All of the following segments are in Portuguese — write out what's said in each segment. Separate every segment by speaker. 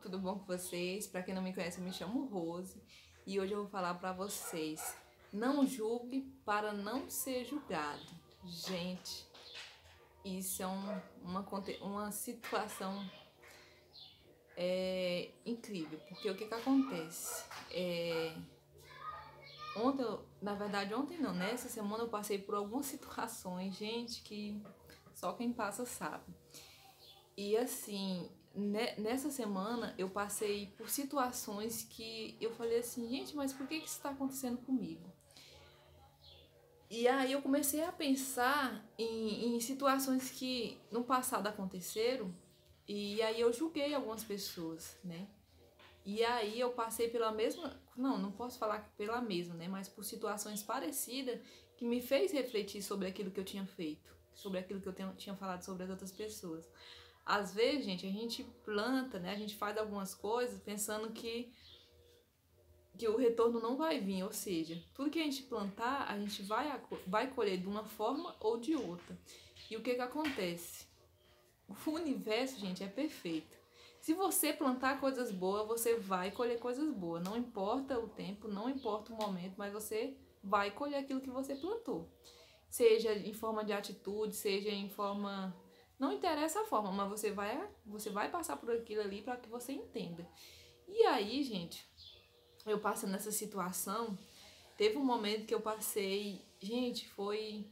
Speaker 1: tudo bom com vocês? Para quem não me conhece, eu me chamo Rose e hoje eu vou falar para vocês: não julgue para não ser julgado. Gente, isso é uma situação incrível, porque o que acontece? Ontem não, né? Essa semana eu passei por algumas situações, gente, que só quem passa sabe. E assim, nessa semana eu passei por situações que eu falei assim, gente, mas por que isso está acontecendo comigo? E aí eu comecei a pensar em situações que no passado aconteceram, e aí eu julguei algumas pessoas, né? E aí eu passei pela mesma, não posso falar que pela mesma, né? Mas por situações parecidas que me fez refletir sobre aquilo que eu tinha feito, sobre aquilo que eu tinha falado sobre as outras pessoas. Às vezes, gente, a gente planta, né? A gente faz algumas coisas pensando que o retorno não vai vir, ou seja, tudo que a gente plantar, a gente vai colher de uma forma ou de outra. E o que acontece? O universo, gente, é perfeito. Se você plantar coisas boas, você vai colher coisas boas. Não importa o tempo, não importa o momento, mas você vai colher aquilo que você plantou. Seja em forma de atitude, seja em forma... Não interessa a forma, mas você vai passar por aquilo ali para que você entenda. E aí, gente, eu passando nessa situação, teve um momento que eu passei... Gente, foi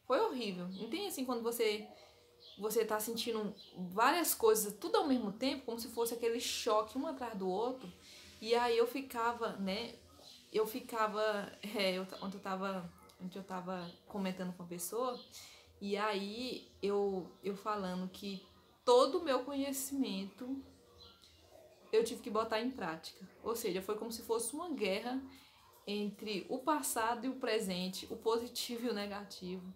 Speaker 1: horrível. Entende assim, quando você tá sentindo várias coisas tudo ao mesmo tempo, como se fosse aquele choque um atrás do outro. E aí eu ficava, né? Ontem eu tava comentando com a pessoa, e aí eu falando que todo o meu conhecimento eu tive que botar em prática. Ou seja, foi como se fosse uma guerra entre o passado e o presente, o positivo e o negativo,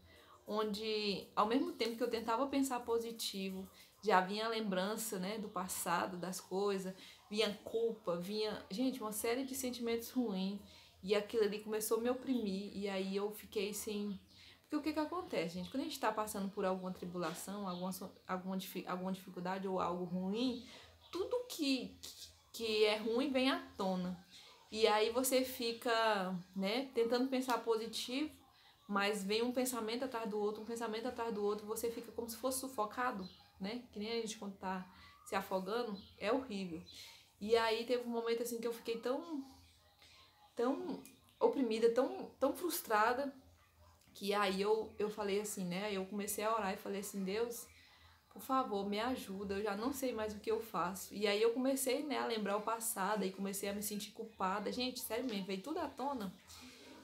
Speaker 1: onde ao mesmo tempo que eu tentava pensar positivo, já vinha a lembrança, né, do passado, das coisas, vinha culpa, vinha, gente, uma série de sentimentos ruins, e aquilo ali começou a me oprimir, e aí eu fiquei sem... Porque o que acontece, gente? Quando a gente está passando por alguma tribulação, alguma dificuldade ou algo ruim, tudo que é ruim vem à tona. E aí você fica, né, tentando pensar positivo, mas vem um pensamento atrás do outro, um pensamento atrás do outro, você fica como se fosse sufocado, né? Que nem a gente quando tá se afogando, é horrível. E aí teve um momento assim que eu fiquei tão oprimida, tão frustrada, que aí eu falei assim, né? Eu comecei a orar e falei assim, Deus, por favor, me ajuda, eu já não sei mais o que eu faço. E aí eu comecei, né, a lembrar o passado e comecei a me sentir culpada. Gente, sério mesmo, veio tudo à tona.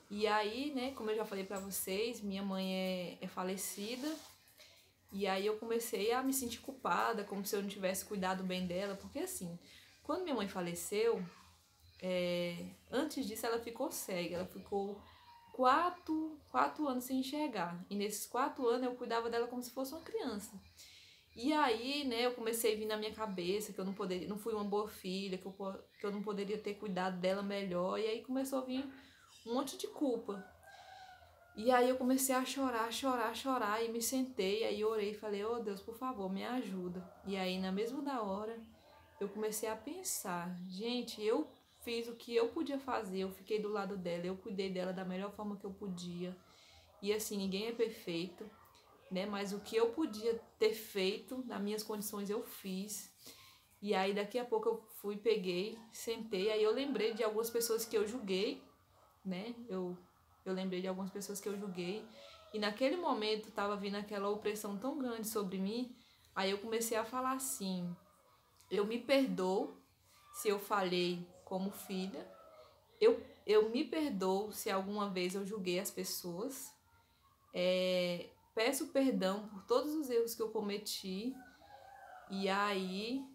Speaker 1: E aí, né, como eu já falei pra vocês, minha mãe é falecida. E aí eu comecei a me sentir culpada, como se eu não tivesse cuidado bem dela. Porque assim, quando minha mãe faleceu, antes disso ela ficou cega. Ela ficou quatro anos sem enxergar. E nesses 4 anos eu cuidava dela como se fosse uma criança. E aí, né, eu comecei a vir na minha cabeça que eu não fui uma boa filha, que eu não poderia ter cuidado dela melhor. E aí começou a vir um monte de culpa. E aí eu comecei a chorar e me sentei, aí orei e falei, oh Deus, por favor, me ajuda. E aí na mesma da hora eu comecei a pensar, gente, eu fiz o que eu podia fazer, eu fiquei do lado dela, eu cuidei dela da melhor forma que eu podia. E assim, ninguém é perfeito, né? Mas o que eu podia ter feito, nas minhas condições, eu fiz. E aí daqui a pouco eu fui, peguei, sentei, aí eu lembrei de algumas pessoas que eu julguei, né? Eu lembrei de algumas pessoas que eu julguei. E naquele momento tava vindo aquela opressão tão grande sobre mim. Aí eu comecei a falar assim, eu me perdoo se eu falhei como filha. Eu me perdoo se alguma vez eu julguei as pessoas. Peço perdão por todos os erros que eu cometi. E aí...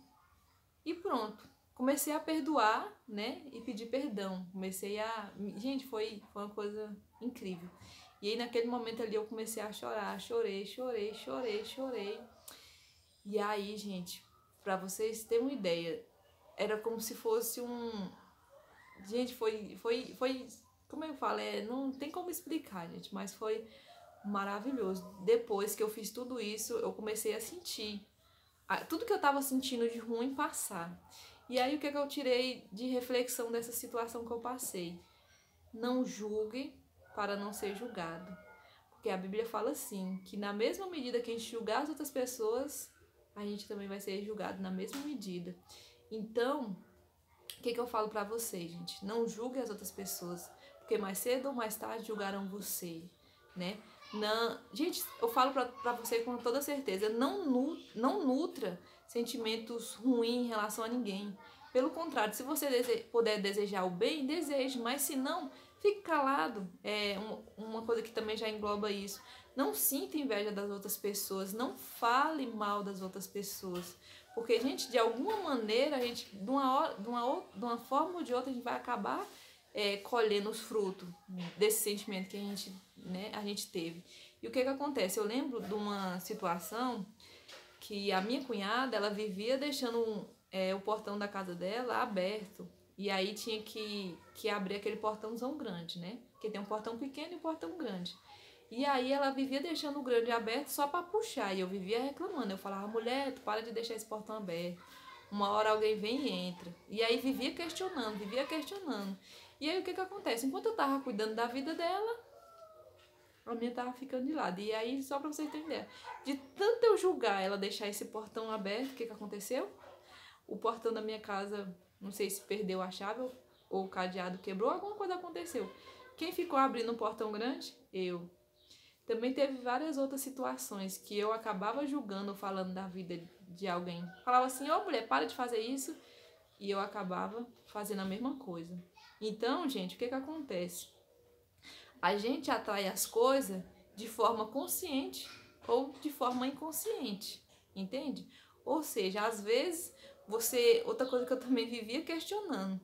Speaker 1: E pronto. Comecei a perdoar, né? E pedir perdão. Comecei a... Gente, foi uma coisa incrível. E aí naquele momento ali eu comecei a chorar. Chorei. E aí, gente, pra vocês terem uma ideia, era como se fosse um... Gente, foi... Como eu falo, não tem como explicar, gente, mas foi maravilhoso. Depois que eu fiz tudo isso, eu comecei a sentir tudo que eu tava sentindo de ruim passar. E aí o que eu tirei de reflexão dessa situação que eu passei? Não julgue para não ser julgado. Porque a Bíblia fala assim, que na mesma medida que a gente julgar as outras pessoas, a gente também vai ser julgado na mesma medida. Então, o que eu falo pra vocês, gente? Não julgue as outras pessoas, porque mais cedo ou mais tarde julgarão você, né? Não, gente, eu falo pra você com toda certeza, não nutra sentimentos ruins em relação a ninguém. Pelo contrário, se você puder desejar o bem, deseje, mas se não, fique calado. É uma coisa que também já engloba isso. Não sinta inveja das outras pessoas, não fale mal das outras pessoas. Porque, gente, de alguma maneira, a gente, de uma forma ou de outra, a gente vai acabar colhendo os frutos desse sentimento que a gente teve. E o que acontece? Eu lembro de uma situação que a minha cunhada, ela vivia deixando o portão da casa dela aberto. E aí tinha que abrir aquele portãozão grande, né? Porque tem um portão pequeno e um portão grande. E aí ela vivia deixando o grande aberto só para puxar. E eu vivia reclamando. Eu falava, mulher, tu para de deixar esse portão aberto. Uma hora alguém vem e entra. E aí vivia questionando. E aí o que acontece? Enquanto eu tava cuidando da vida dela, a minha tava ficando de lado. E aí, só pra você entender, de tanto eu julgar ela deixar esse portão aberto, o que aconteceu? O portão da minha casa, não sei se perdeu a chave ou o cadeado quebrou, alguma coisa aconteceu. Quem ficou abrindo o portão grande? Eu. Também teve várias outras situações que eu acabava julgando, falando da vida de alguém. Falava assim, ô mulher, para de fazer isso. E eu acabava fazendo a mesma coisa. Então, gente, o que acontece? A gente atrai as coisas de forma consciente ou de forma inconsciente, entende? Ou seja, às vezes outra coisa que eu também vivia questionando,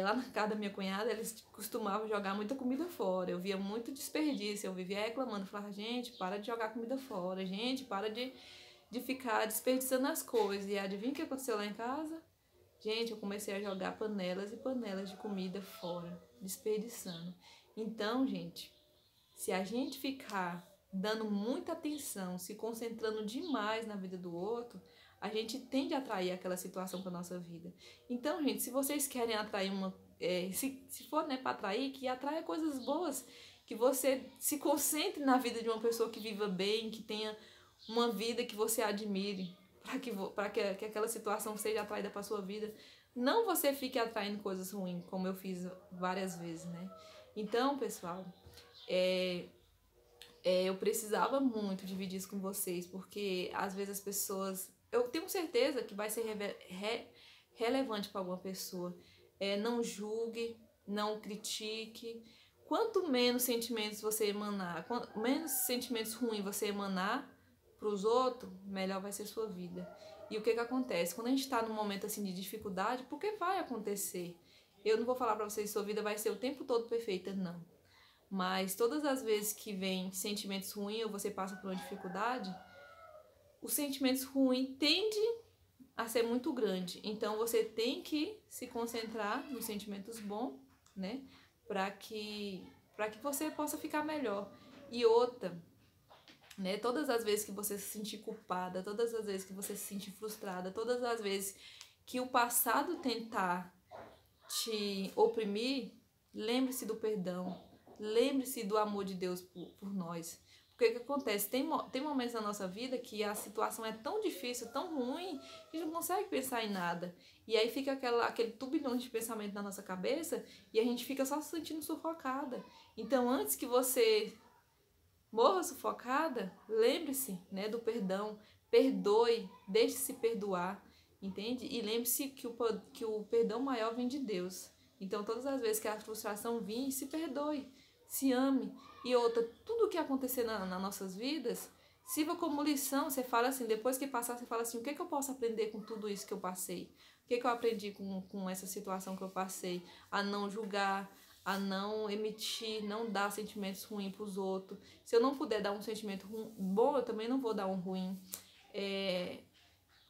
Speaker 1: lá na casa da minha cunhada, eles costumavam jogar muita comida fora, eu via muito desperdício, eu vivia reclamando, falava, gente, para de jogar comida fora, gente, para de ficar desperdiçando as coisas. E adivinha o que aconteceu lá em casa? Gente, eu comecei a jogar panelas e panelas de comida fora, desperdiçando. Então, gente, se a gente ficar dando muita atenção, se concentrando demais na vida do outro, a gente tende a atrair aquela situação para nossa vida. Então, gente, se vocês querem atrair se for, né, para atrair, que atraia coisas boas, que você se concentre na vida de uma pessoa que viva bem, que tenha uma vida que você admire, para que aquela situação seja atraída para sua vida. Não você fique atraindo coisas ruins, como eu fiz várias vezes, né? Então, pessoal, eu precisava muito dividir isso com vocês, porque às vezes as pessoas... Eu tenho certeza que vai ser relevante para alguma pessoa. Não julgue, não critique. Quanto menos sentimentos você emanar, quanto menos sentimentos ruins você emanar para os outros, melhor vai ser sua vida. E o que acontece? Quando a gente está num momento assim de dificuldade, porque vai acontecer. Eu não vou falar para vocês que sua vida vai ser o tempo todo perfeita, não. Mas todas as vezes que vem sentimentos ruins ou você passa por uma dificuldade, os sentimentos ruins tendem a ser muito grande. Então você tem que se concentrar nos sentimentos bons, né? Para que você possa ficar melhor. E outra, né? Todas as vezes que você se sentir culpada, todas as vezes que você se sentir frustrada, todas as vezes que o passado tentar te oprimir, lembre-se do perdão, lembre-se do amor de Deus por nós. Porque o que acontece? Tem momentos na nossa vida que a situação é tão difícil, tão ruim, que a gente não consegue pensar em nada. E aí fica aquele turbilhão de pensamento na nossa cabeça e a gente fica só se sentindo sufocada. Então, antes que você morra sufocada, lembre-se, né, do perdão. Perdoe, deixe-se perdoar, entende? E lembre-se que o perdão maior vem de Deus. Então, todas as vezes que a frustração vir, se perdoe, se ame. E outra, tudo que acontecer nas nossas vidas, sirva como lição. Você fala assim, depois que passar, você fala assim, o que eu posso aprender com tudo isso que eu passei? O que eu aprendi com essa situação que eu passei? A não julgar, a não emitir, não dar sentimentos ruins para os outros. Se eu não puder dar um sentimento bom, eu também não vou dar um ruim.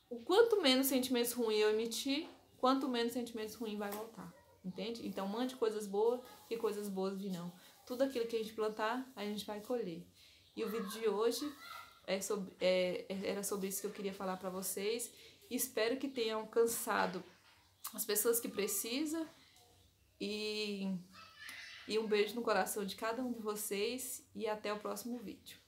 Speaker 1: O quanto menos sentimentos ruins eu emitir, quanto menos sentimentos ruins vai voltar, entende? Então mande coisas boas, que coisas boas virão. Tudo aquilo que a gente plantar, a gente vai colher. E o vídeo de hoje Era sobre isso que eu queria falar para vocês. Espero que tenham alcançado as pessoas que precisam. E um beijo no coração de cada um de vocês. E até o próximo vídeo.